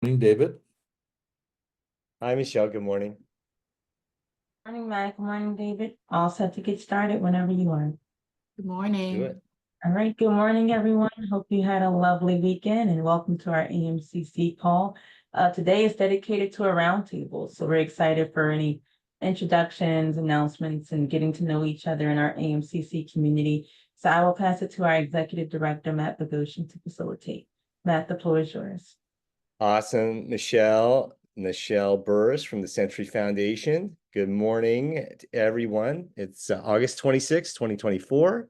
Morning, David. Hi, Michelle. Good morning. Morning, Matt. Good morning, David. All set to get started whenever you are. Good Let's do morning. it. All right. Good morning, everyone. Hope you had a lovely weekend and welcome to our AMCC call. Today is dedicated to a roundtable, so we're excited for any introductions, announcements, and getting to know each other in our AMCC community. So I will pass it to our Executive Director, Matt Bogosian, to facilitate. Matt, the floor is yours. Awesome, Michelle. Michelle Burris from the Century Foundation. Good morning to everyone. It's August 26, 2024.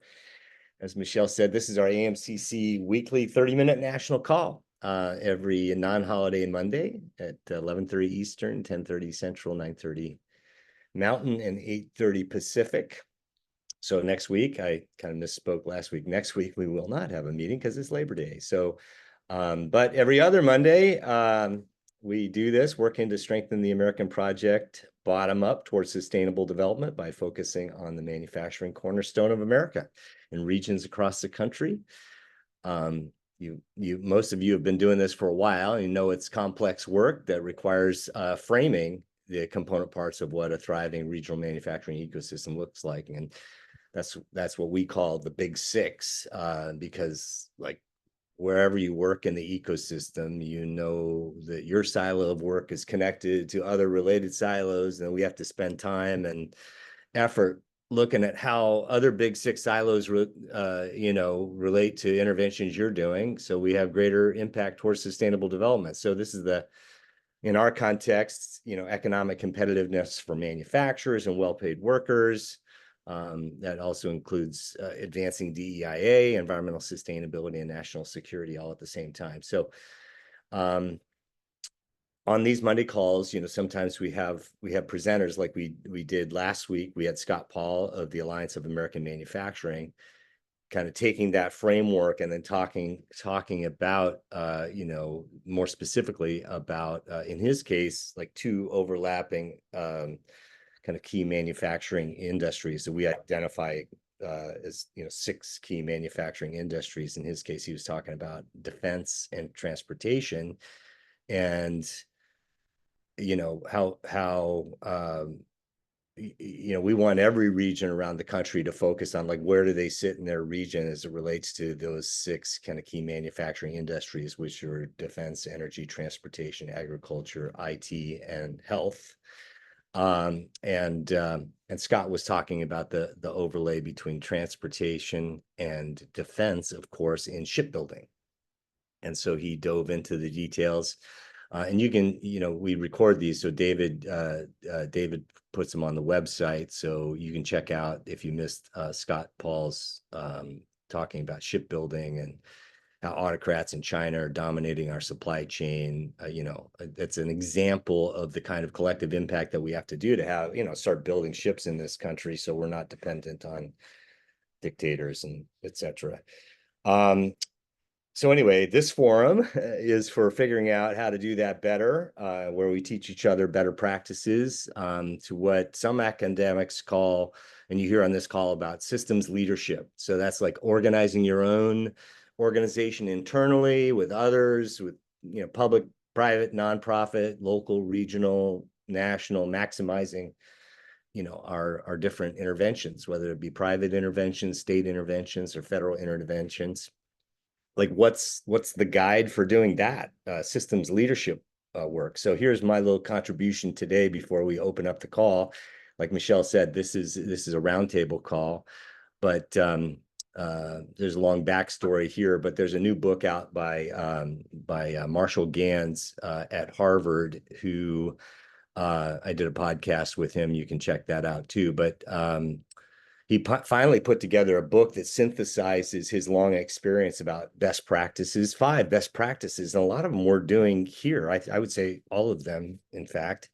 As Michelle said, this is our AMCC weekly 30-minute national call every non-holiday Monday at 11:30 Eastern, 10:30 Central, 9:30 Mountain, and 8:30 Pacific. So next week, I kind of misspoke last week. Next week, we will not have a meeting because it's Labor Day. So, but every other Monday, we do this, working to strengthen the American project bottom up towards sustainable development by focusing on the manufacturing cornerstone of America in regions across the country. Most of you have been doing this for a while, and you know it's complex work that requires framing the component parts of what a thriving regional manufacturing ecosystem looks like. And that's what we call the big six, because like wherever you work in the ecosystem, you know that your silo of work is connected to other related silos, and we have to spend time and effort looking at how other big six silos relate to interventions you're doing, so we have greater impact towards sustainable development. So this is in our context, economic competitiveness for manufacturers and well-paid workers. That also includes advancing DEIA, environmental sustainability, and national security all at the same time. So on these Monday calls, sometimes we have presenters like we did last week. We had Scott Paul of the Alliance of American Manufacturing, kind of taking that framework and then talking about, more specifically about, in his case, like two overlapping kind of key manufacturing industries that we identify as, six key manufacturing industries. In his case, he was talking about defense and transportation, and how we want every region around the country to focus on like where do they sit in their region as it relates to those six kind of key manufacturing industries, which are defense, energy, transportation, agriculture, IT, and health. And Scott was talking about the overlay between transportation and defense, of course, in shipbuilding. And so he dove into the details. And you can, we record these, so David puts them on the website, so you can check out if you missed Scott Paul's talking about shipbuilding and how autocrats in China are dominating our supply chain. It's an example of the kind of collective impact that we have to do to have, start building ships in this country so we're not dependent on dictators and etc. So anyway, this forum is for figuring out how to do that better, where we teach each other better practices, to what some academics call, and you hear on this call about systems leadership. So that's like organizing your own organization internally with others, with public, private, nonprofit, local, regional, national, maximizing our different interventions, whether it be private interventions, state interventions, or federal interventions. Like what's the guide for doing that systems leadership work? So here's my little contribution today before we open up the call. Like Michelle said, this is a roundtable call, but there's a long backstory here. But there's a new book out by Marshall Gans at Harvard, who I did a podcast with him. You can check that out too. But he finally put together a book that synthesizes his long experience about best practices, 5 best practices. And a lot of them we're doing here. I would say all of them, in fact.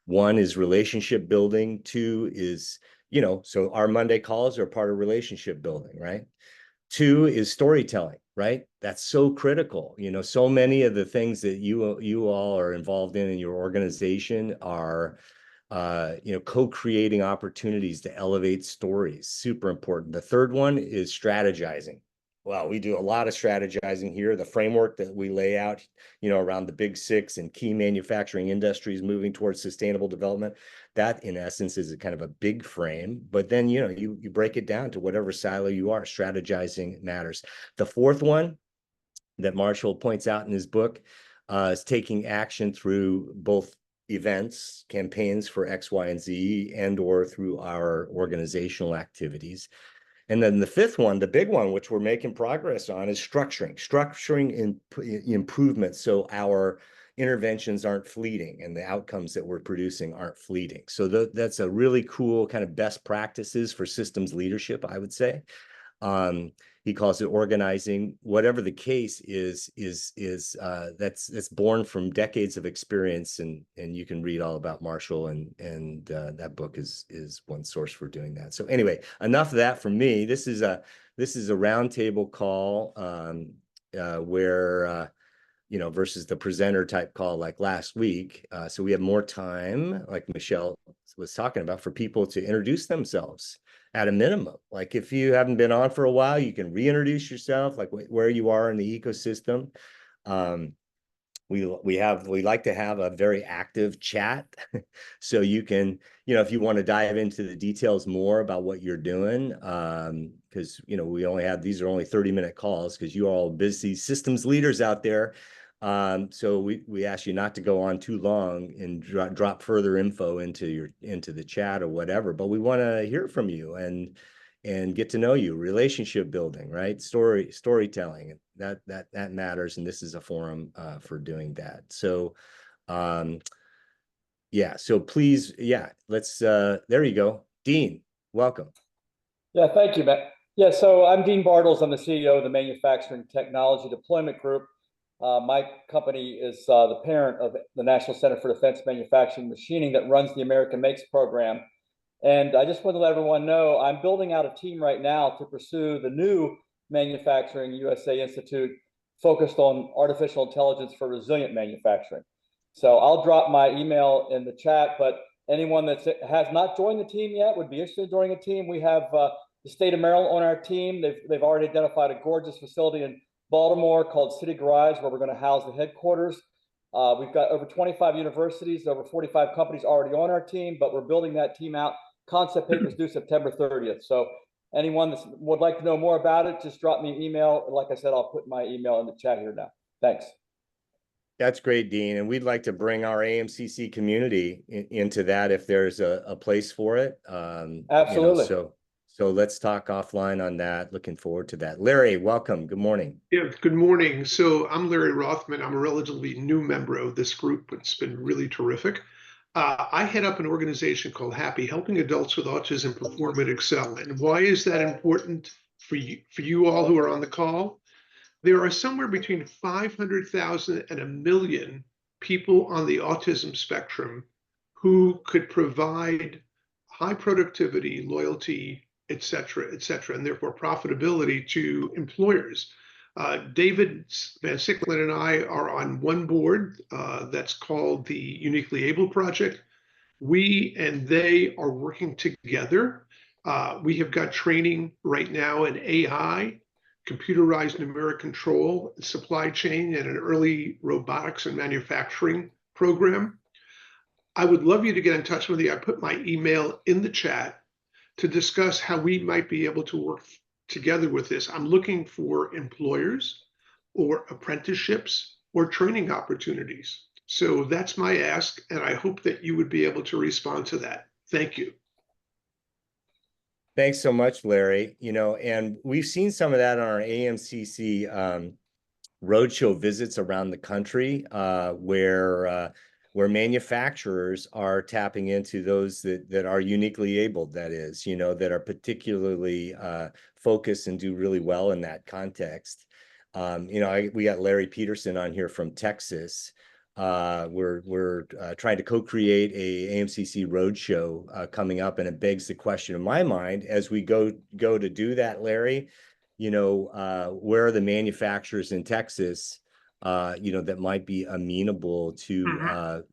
1 is relationship building. 2 is, so our Monday calls are part of relationship building, right? 2 is storytelling, right? That's so critical. So many of the things that you all are involved in your organization are co-creating opportunities to elevate stories. Super important. The 3rd one is strategizing. Well, we do a lot of strategizing here. The framework that we lay out, around the big six and key manufacturing industries moving towards sustainable development, that in essence is a kind of a big frame. But then, you break it down to whatever silo you are. Strategizing matters. The fourth one that Marshall points out in his book is taking action through both events, campaigns for X, Y, and Z, and or through our organizational activities. And then the fifth one, the big one, which we're making progress on, is structuring improvements so our interventions aren't fleeting and the outcomes that we're producing aren't fleeting. So that's a really cool kind of best practices for systems leadership, I would say. He calls it organizing. Whatever the case is that's born from decades of experience, and you can read all about Marshall, and that book is one source for doing that. So anyway, enough of that from me. This is a roundtable call where versus the presenter type call like last week. So we have more time, like Michelle was talking about, for people to introduce themselves at a minimum. Like if you haven't been on for a while, you can reintroduce yourself, like where you are in the ecosystem. We like to have a very active chat. So you can, if you want to dive into the details more about what you're doing, because, these are only 30-minute calls because you are all busy systems leaders out there. So we ask you not to go on too long and drop further info into the chat or whatever, but we want to hear from you and get to know you. Relationship building, right? Storytelling, that matters, and this is a forum for doing that. So yeah, so please, let's there you go. Dean, welcome. Yeah, thank you, Matt. Yeah, so I'm Dean Bartles. I'm the CEO of the Manufacturing Technology Deployment Group. My company is the parent of the National Center for Defense Manufacturing Machining that runs the American Makes program. And I just want to let everyone know I'm building out a team right now to pursue the new Manufacturing USA Institute focused on artificial intelligence for resilient manufacturing. So I'll drop my email in the chat, but anyone that has not joined the team yet would be interested in joining a team. We have the state of Maryland on our team. They've already identified a gorgeous facility in Baltimore called City Garage, where we're going to house the headquarters. We've got over 25 universities, over 45 companies already on our team, but we're building that team out. Concept papers due September 30th. So anyone that would like to know more about it, just drop me an email. Like I said, I'll put my email in the chat here now. Thanks. That's great, Dean. And we'd like to bring our AMCC community into that if there's a place for it. Absolutely. So let's talk offline on that. Looking forward to that. Larry, welcome. Good morning. Yeah, good morning. So I'm Larry Rothman. I'm a relatively new member of this group, but it's been really terrific. I head up an organization called Happy, helping adults with autism perform and excel. And why is that important for you all who are on the call? There are somewhere between 500,000 and 1 million people on the autism spectrum who could provide high productivity, loyalty, et cetera, and therefore profitability to employers. David Van Sicklen and I are on one board that's called the Uniquely Able Project. We and they are working together. We have got training right now in AI, computerized numeric control, supply chain, and an early robotics and manufacturing program. I would love you to get in touch with me. I put my email in the chat to discuss how we might be able to work together with this. I'm looking for employers or apprenticeships or training opportunities. So that's my ask, and I hope that you would be able to respond to that. Thank you. Thanks so much, Larry. And we've seen some of that on our AMCC roadshow visits around the country, where manufacturers are tapping into those that are uniquely abled, that is, that are particularly focused and do really well in that context. We got Larry Peterson on here from Texas. We're trying to co-create a AMCC roadshow coming up, and it begs the question in my mind as we go to do that, Larry, where are the manufacturers in Texas that might be amenable to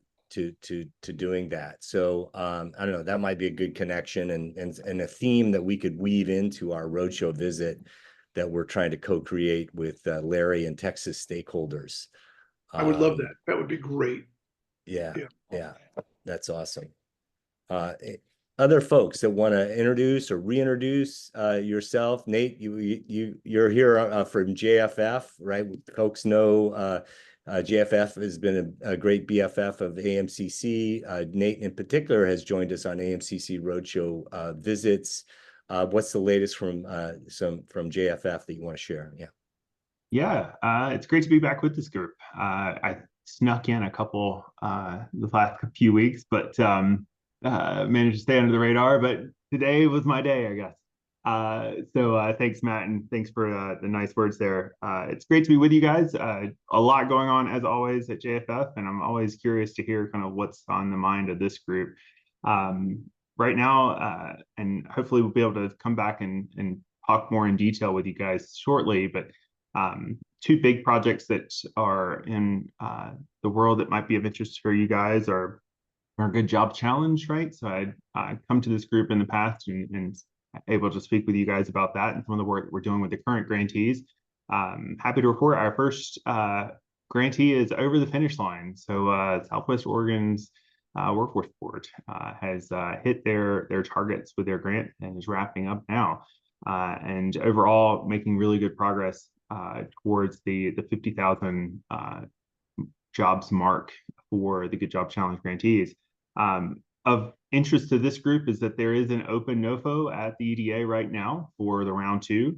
doing that. So I don't know, that might be a good connection and a theme that we could weave into our roadshow visit that we're trying to co-create with Larry and Texas stakeholders. I would love that. That would be great. Yeah, that's awesome. Other folks that want to introduce or reintroduce yourself. Nate, you're here from JFF, right? Folks know JFF has been a great BFF of AMCC. Nate in particular has joined us on AMCC Roadshow visits. What's the latest from JFF that you want to share? Yeah, it's great to be back with this group. I snuck in a couple the last few weeks, but managed to stay under the radar. But today was my day, I guess. So thanks, Matt, and thanks for the nice words there. It's great to be with you guys. A lot going on, as always, at JFF, and I'm always curious to hear kind of what's on the mind of this group right now. And hopefully we'll be able to come back and talk more in detail with you guys shortly. But two big projects that are in the world that might be of interest for you guys are our Good Job Challenge, right? So I'd come to this group in the past and able to speak with you guys about that and some of the work that we're doing with the current grantees. Happy to report our first grantee is over the finish line. So Southwest Oregon's Workforce Board has hit their targets with their grant and is wrapping up now. And overall making really good progress towards the 50,000 jobs mark for the Good Job Challenge grantees. Of interest to this group is that there is an open NOFO at the EDA right now for the round 2.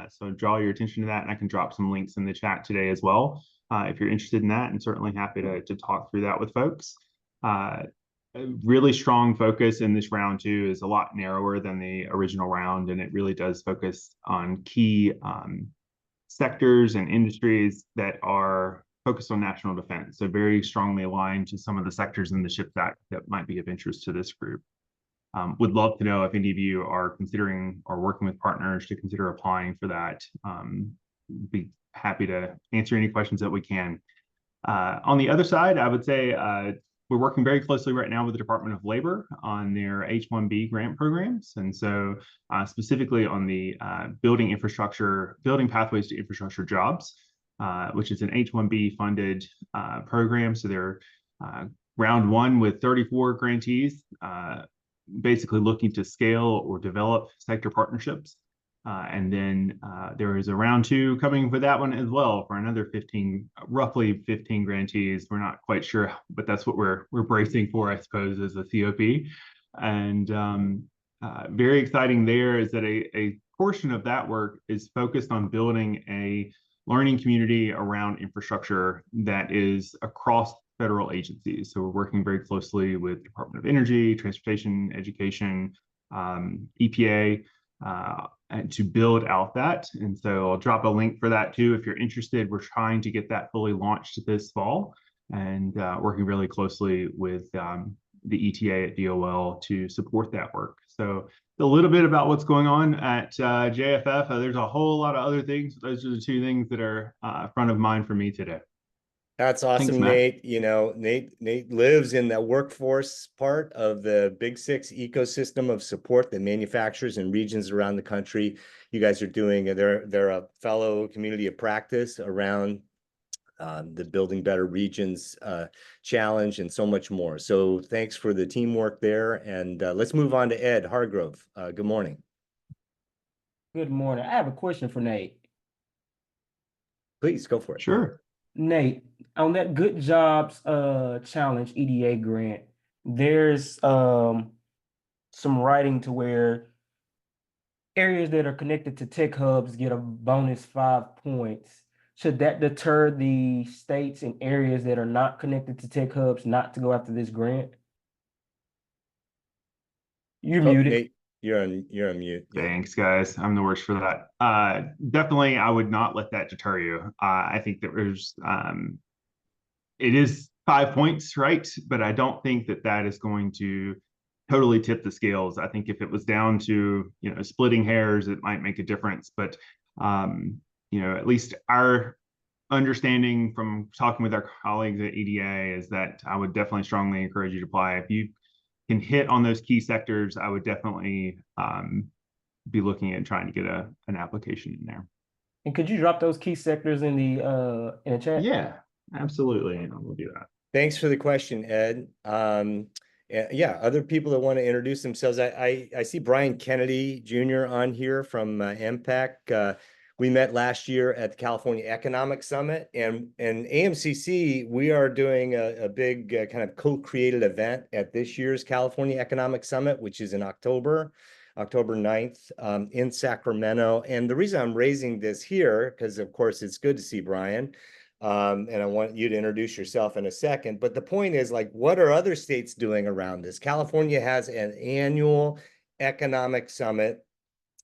So draw your attention to that, and I can drop some links in the chat today as well if you're interested in that, and certainly happy to talk through that with folks. A really strong focus in this round 2 is a lot narrower than the original round, and it really does focus on key sectors and industries that are focused on national defense, so very strongly aligned to some of the sectors in the CHIPS Act that might be of interest to this group. Would love to know if any of you are considering or working with partners to consider applying for that. Be happy to answer any questions that we can. On the other side, I would say we're working very closely right now with the Department of Labor on their H-1B grant programs. And so specifically on the building pathways to infrastructure jobs, which is an H-1B funded program. So they're round 1 with 34 grantees, basically looking to scale or develop sector partnerships. And then there is a round 2 coming for that one as well for another roughly 15 grantees. We're not quite sure, but that's what we're bracing for, I suppose, as a COP. And very exciting there is that a portion of that work is focused on building a learning community around infrastructure that is across federal agencies. So we're working very closely with Department of Energy, Transportation, Education, EPA, and to build out that. And so I'll drop a link for that too if you're interested. We're trying to get that fully launched this fall, and working really closely with the ETA at DOL to support that work. So a little bit about what's going on at JFF. There's a whole lot of other things. Those are the 2 things that are front of mind for me today. That's awesome, Thanks, Nate. You know, Nate lives in the workforce part of the Big 6 ecosystem of support that manufacturers in regions around the country. You guys are doing, they're a fellow community of practice around the Building Better Regions challenge and so much more. So thanks for the teamwork there. And let's move on to Ed Hargrove. Good morning. Good morning. I have a question for Nate. Please go for it. Sure. Nate, on that Good Jobs Challenge EDA grant, there's some writing to where areas that are connected to tech hubs get a bonus 5 points. Should that deter the states and areas that are not connected to tech hubs not to go after this grant? You're muted. Nate, you're on mute. Yeah. Thanks, guys. I'm the worst for that. Definitely, I would not let that deter you. I think that it is 5 points, right? But I don't think that is going to totally tip the scales. I think if it was down to, splitting hairs, it might make a difference. But, at least our understanding from talking with our colleagues at EDA is that I would definitely strongly encourage you to apply. If you can hit on those key sectors, I would definitely be looking at trying to get an application in there. And could you drop those key sectors in the chat? Yeah, absolutely. We'll do that. Thanks for the question, Ed. Yeah, other people that want to introduce themselves. I see Brian Kennedy Jr. on here from MPAC. We met last year at the California Economic Summit, and AMCC, we are doing a big kind of co-created event at this year's California Economic Summit, which is in October 9th in Sacramento. And the reason I'm raising this here, because of course it's good to see Brian, and I want you to introduce yourself in a second. But the point is, like, what are other states doing around this? California has an annual economic summit.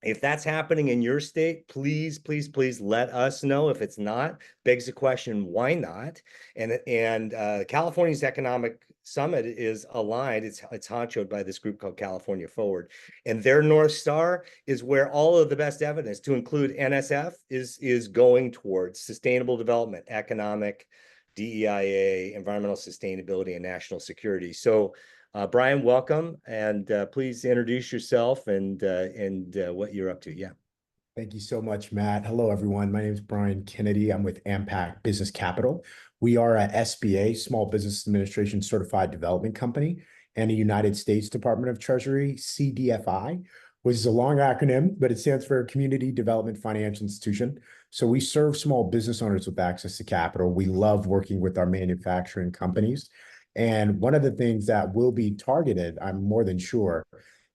If that's happening in your state, please, please, please let us know. If it's not, begs the question, why not? And California's Economic Summit is aligned. It's honchoed by this group called California Forward, and their North Star is where all of the best evidence, to include NSF, is going towards sustainable development, economic, DEIA, environmental sustainability, and national security. So Brian, welcome, and please introduce yourself and what you're up to. Yeah. Thank you so much, Matt. Hello, everyone. My name is Brian Kennedy. I'm with AMPAC Business Capital. We are a SBA, Small Business Administration Certified Development Company, and a United States Department of Treasury, CDFI, which is a long acronym, but it stands for Community Development Financial Institution. So we serve small business owners with access to capital. We love working with our manufacturing companies. And one of the things that will be targeted, I'm more than sure,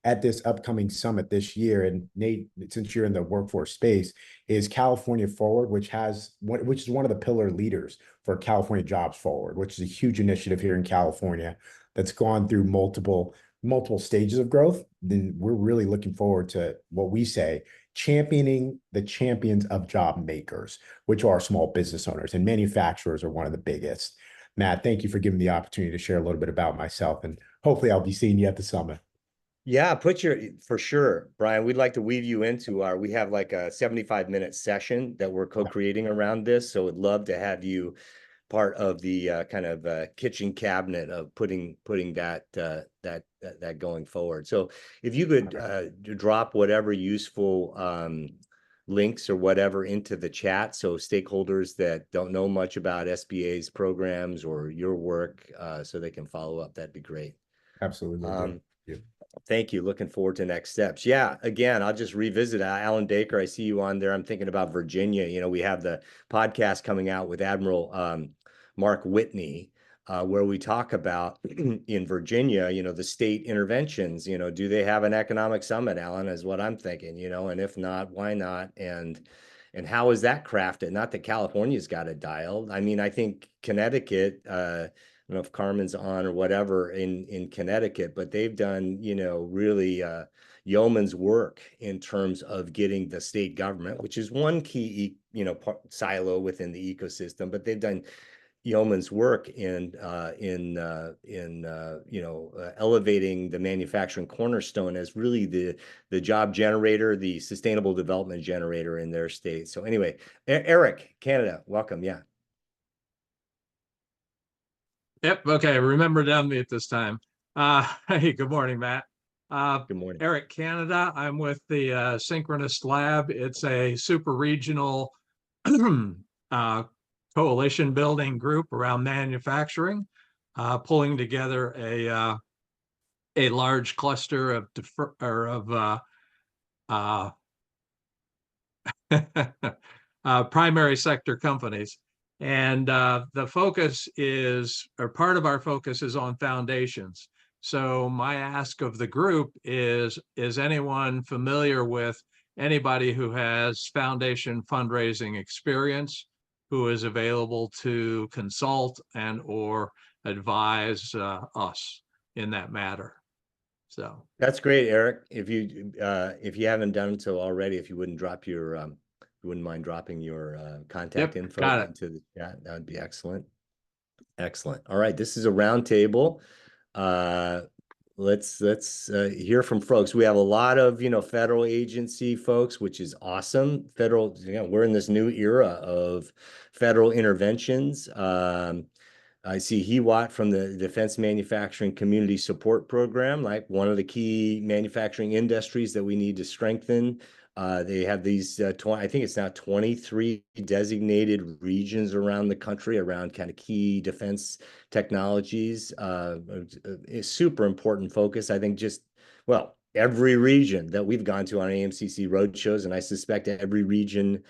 at this upcoming summit this year, and Nate, since you're in the workforce space, is California Forward, which is one of the pillar leaders for California Jobs Forward, which is a huge initiative here in California that's gone through multiple stages of growth. Then we're really looking forward to what we say, championing the champions of job makers, which are small business owners, and manufacturers are one of the biggest. Matt, thank you for giving me the opportunity to share a little bit about myself, and hopefully I'll be seeing you at the summit. Yeah, for sure, Brian. We'd like to weave you into we have like a 75-minute session that we're co-creating around this. So we'd love to have you part of the kind of kitchen cabinet of putting that going forward. So if you could drop whatever useful links or whatever into the chat, so stakeholders that don't know much about SBA's programs or your work, so they can follow up, that'd be great. Absolutely. Thank you. Looking forward to next steps. Yeah, again, I'll just revisit Alan Baker. I see you on there. I'm thinking about Virginia. You know, we have the podcast coming out with Admiral Mark Whitney, where we talk about in Virginia, you know, the state interventions. You know, do they have an economic summit, Alan, is what I'm thinking, you know, and if not, why not? And how is that crafted? Not that California's got it dialed. I mean, I think Connecticut, I don't know if Carmen's on or whatever in Connecticut, but they've done, you know, really yeoman's work in terms of getting the state government, which is one key, you know, silo within the ecosystem, but they've done yeoman's work in you know, elevating the manufacturing cornerstone as really the job generator, the sustainable development generator in their state. So anyway, Eric, Canada, welcome. Yeah. Yep. Okay. Remember to unmute this time. Hey, good morning, Matt. Good morning. Eric, Canada. I'm with the Synchronous Lab. It's a super regional coalition building group around manufacturing, pulling together a large cluster of primary sector companies. And the focus is, or part of our focus is on foundations. So my ask of the group is anyone familiar with anybody who has foundation fundraising experience, who is available to consult and or advise us in that matter? So that's great, Eric. If you haven't done so already, if you wouldn't drop your you wouldn't mind dropping your contact info into the chat, that would be excellent. Excellent. All right, this is a roundtable. Let's hear from folks. We have a lot of, you know, federal agency folks, which is awesome. Federal, you know, we're in this new era of federal interventions. I see Hewat from the Defense Manufacturing Community Support Program, like one of the key manufacturing industries that we need to strengthen. They have these 20, I think it's now 23 designated regions around the country around kind of key defense technologies. It's super important focus. I think well, every region that we've gone to on AMCC roadshows, and I suspect every region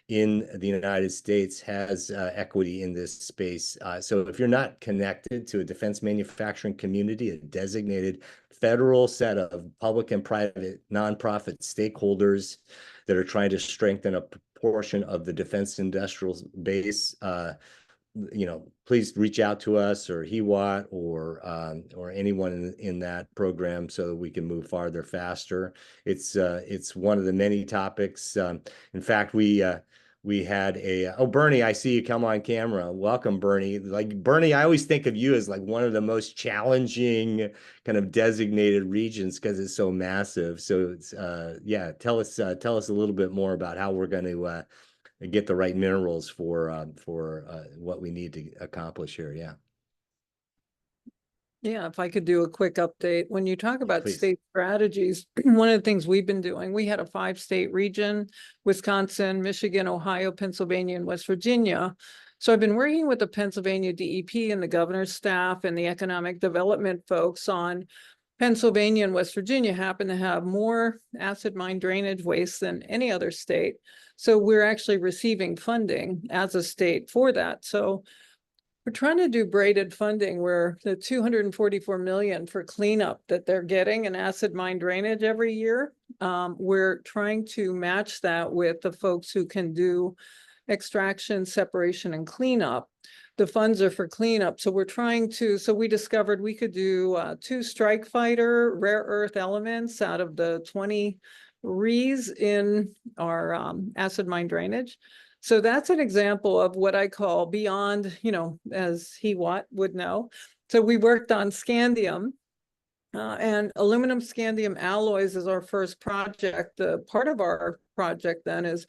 in the United States has equity in this space. So if you're not connected to a defense manufacturing community, a designated federal set of public and private nonprofit stakeholders that are trying to strengthen a portion of the defense industrial base, please reach out to us or HEWAT or anyone in that program so that we can move farther faster. It's one of the many topics. In fact, we had Bernie, I see you come on camera. Welcome, Bernie. Like Bernie, I always think of you as like one of the most challenging kind of designated regions because it's so massive. So it's tell us a little bit more about how we're going to get the right minerals for what we need to accomplish here. Yeah. Yeah, if I could do a quick update. When you talk about Please. state strategies, one of the things we've been doing, we had a 5-state region, Wisconsin, Michigan, Ohio, Pennsylvania, and West Virginia. So I've been working with the Pennsylvania DEP and the governor's staff and the economic development folks on Pennsylvania and West Virginia happen to have more acid mine drainage waste than any other state. So we're actually receiving funding as a state for that. So we're trying to do braided funding where the 244 million for cleanup that they're getting in acid mine drainage every year. We're trying to match that with the folks who can do extraction, separation, and cleanup. The funds are for cleanup. So we discovered we could do 2 strike fighter rare earth elements out of the 20 REs in our acid mine drainage. So that's an example of what I call beyond, as HEWAT would know. So we worked on scandium and aluminum scandium alloys is our first project. Part of our project then is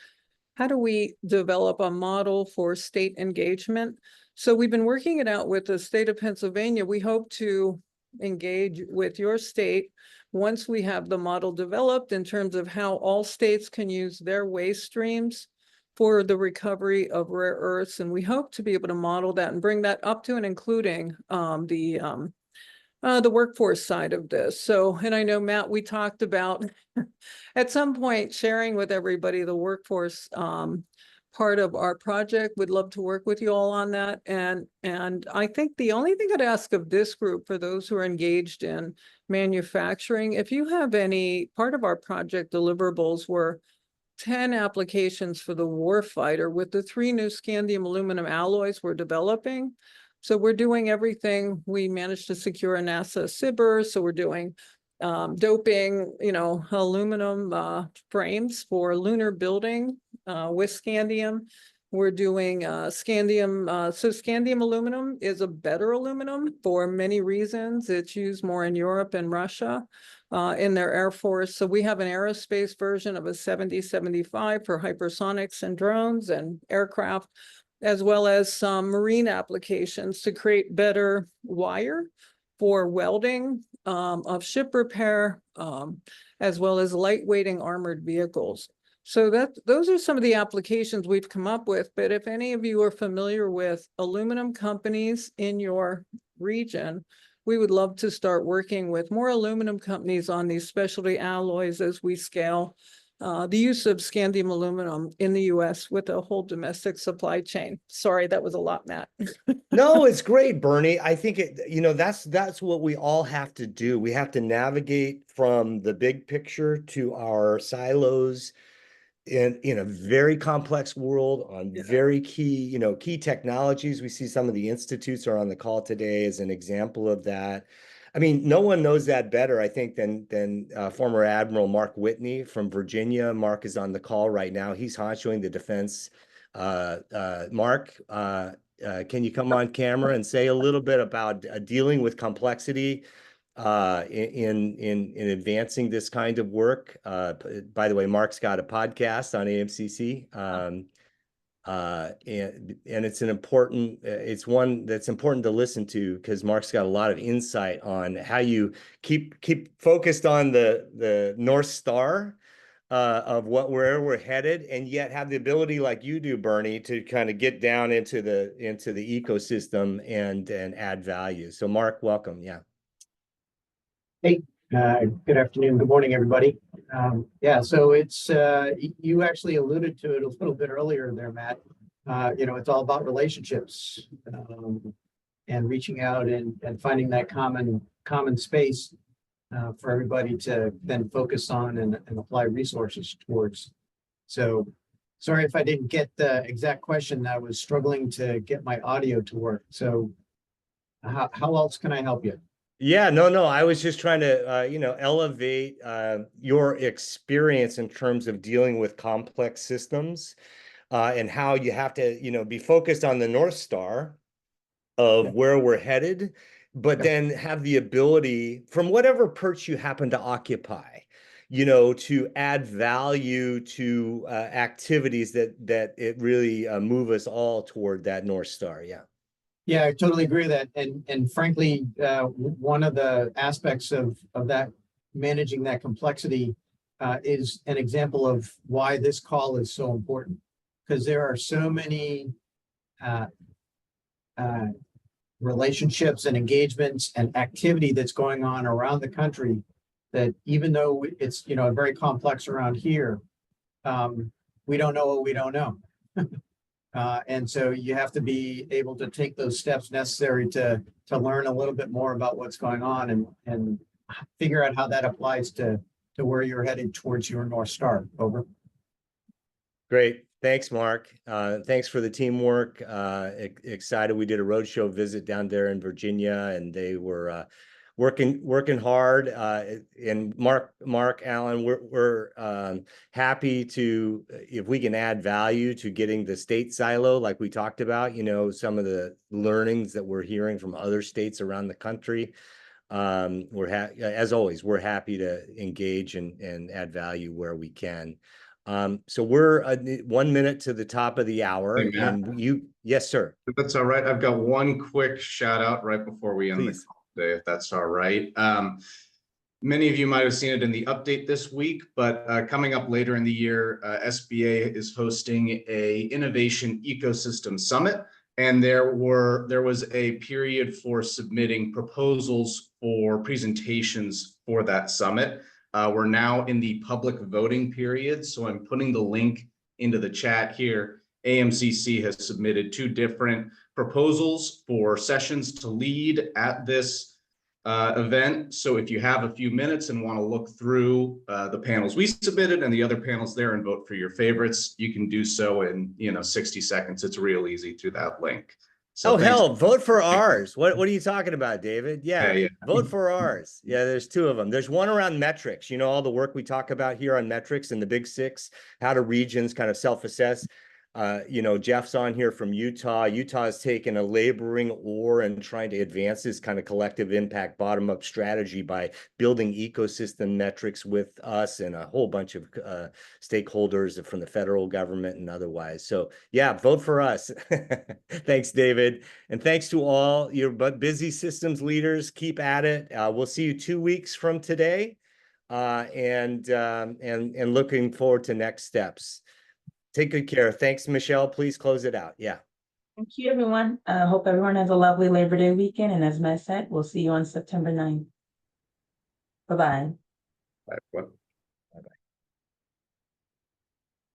how do we develop a model for state engagement? So we've been working it out with the state of Pennsylvania. We hope to engage with your state once we have the model developed in terms of how all states can use their waste streams for the recovery of rare earths. And we hope to be able to model that and bring that up to and including the workforce side of this. So, and I know, Matt, we talked about at some point sharing with everybody the workforce part of our project. Would love to work with you all on that. And I think the only thing I'd ask of this group for those who are engaged in manufacturing, if you have any part of our project deliverables were 10 applications for the warfighter with the 3 new scandium aluminum alloys we're developing. So we're doing everything. We managed to secure a NASA SIBR. So we're doing doping, aluminum frames for lunar building with scandium. We're doing scandium. So scandium aluminum is a better aluminum for many reasons. It's used more in Europe and Russia in their Air Force. So we have an aerospace version of a 7075 for hypersonics and drones and aircraft, as well as some marine applications to create better wire for welding of ship repair, as well as lightweighting armored vehicles. So those are some of the applications we've come up with. But if any of you are familiar with aluminum companies in your region, we would love to start working with more aluminum companies on these specialty alloys as we scale the use of scandium aluminum in the US with a whole domestic supply chain. Sorry, that was a lot, Matt. No, it's great, Bernie. I think that's what we all have to do. We have to navigate from the big picture to our silos in a very complex world on very key technologies. We see some of the institutes are on the call today as an example of that. I mean, no one knows that better, I think, than former Admiral Mark Whitney from Virginia. Mark is on the call right now. He's honchoing the defense. Mark, can you come on camera and say a little bit about dealing with complexity in advancing this kind of work? By the way, Mark's got a podcast on AMCC. And it's one that's important to listen to because Mark's got a lot of insight on how you keep focused on the North Star of where we're headed, and yet have the ability, like you do, Bernie, to kind of get down into the ecosystem and add value. So Mark, welcome. Yeah. Hey, good afternoon, good morning, everybody. Yeah, so it's you actually alluded to it a little bit earlier there, Matt. It's all about relationships, and reaching out and finding that common space for everybody to then focus on and apply resources towards. So sorry if I didn't get the exact question. I was struggling to get my audio to work. So how else can I help you? Yeah, no, I was just trying to, elevate your experience in terms of dealing with complex systems, and how you have to, be focused on the North Star of where we're headed, but then have the ability, from whatever perch you happen to occupy, to add value to activities that it really move us all toward that North Star. Yeah. Yeah, I totally agree with that. And frankly, one of the aspects of that, managing that complexity, is an example of why this call is so important. Because there are so many relationships and engagements and activity that's going on around the country, that even though it's, very complex around here, we don't know what we don't know. And so you have to be able to take those steps necessary to learn a little bit more about what's going on and figure out how that applies to where you're headed towards your North Star. Over. Great. Thanks, Mark. Thanks for the teamwork. Excited. We did a roadshow visit down there in Virginia, and they were working hard. And Mark Allen, we're happy to, if we can add value to getting the state silo, like we talked about, some of the learnings that we're hearing from other states around the country. As always, we're happy to engage and add value where we can. So we're 1 minute to the top of the hour. Hey, Matt. And yes, sir. That's all right. I've got one quick shout out right before we end Please. the call today, if that's all right. Many of you might have seen it in the update this week, but coming up later in the year, SBA is hosting a Innovation Ecosystem Summit. And there was a period for submitting proposals for presentations for that summit. We're now in the public voting period, so I'm putting the link into the chat here. AMCC has submitted 2 different proposals for sessions to lead at this event. So if you have a few minutes and want to look through the panels we submitted and the other panels there and vote for your favorites, you can do so in 60 seconds. It's real easy through that link. So hell, vote for ours. What are you talking about, David? Yeah, vote for ours. Yeah, there's 2 of them. There's one around metrics, all the work we talk about here on metrics and the big 6, how do regions kind of self-assess. Jeff's on here from Utah. Utah has taken a laboring oar and trying to advance this kind of collective impact bottom-up strategy by building ecosystem metrics with us and a whole bunch of stakeholders from the federal government and otherwise. So yeah, vote for us. Thanks, David. And thanks to all your busy systems leaders. Keep at it. We'll see you 2 weeks from today, and looking forward to next steps. Take good care. Thanks, Michelle. Please close it out. Yeah. Thank you, everyone. I hope everyone has a lovely Labor Day weekend. And as Matt said, we'll see you on September 9th. Bye-bye. Bye.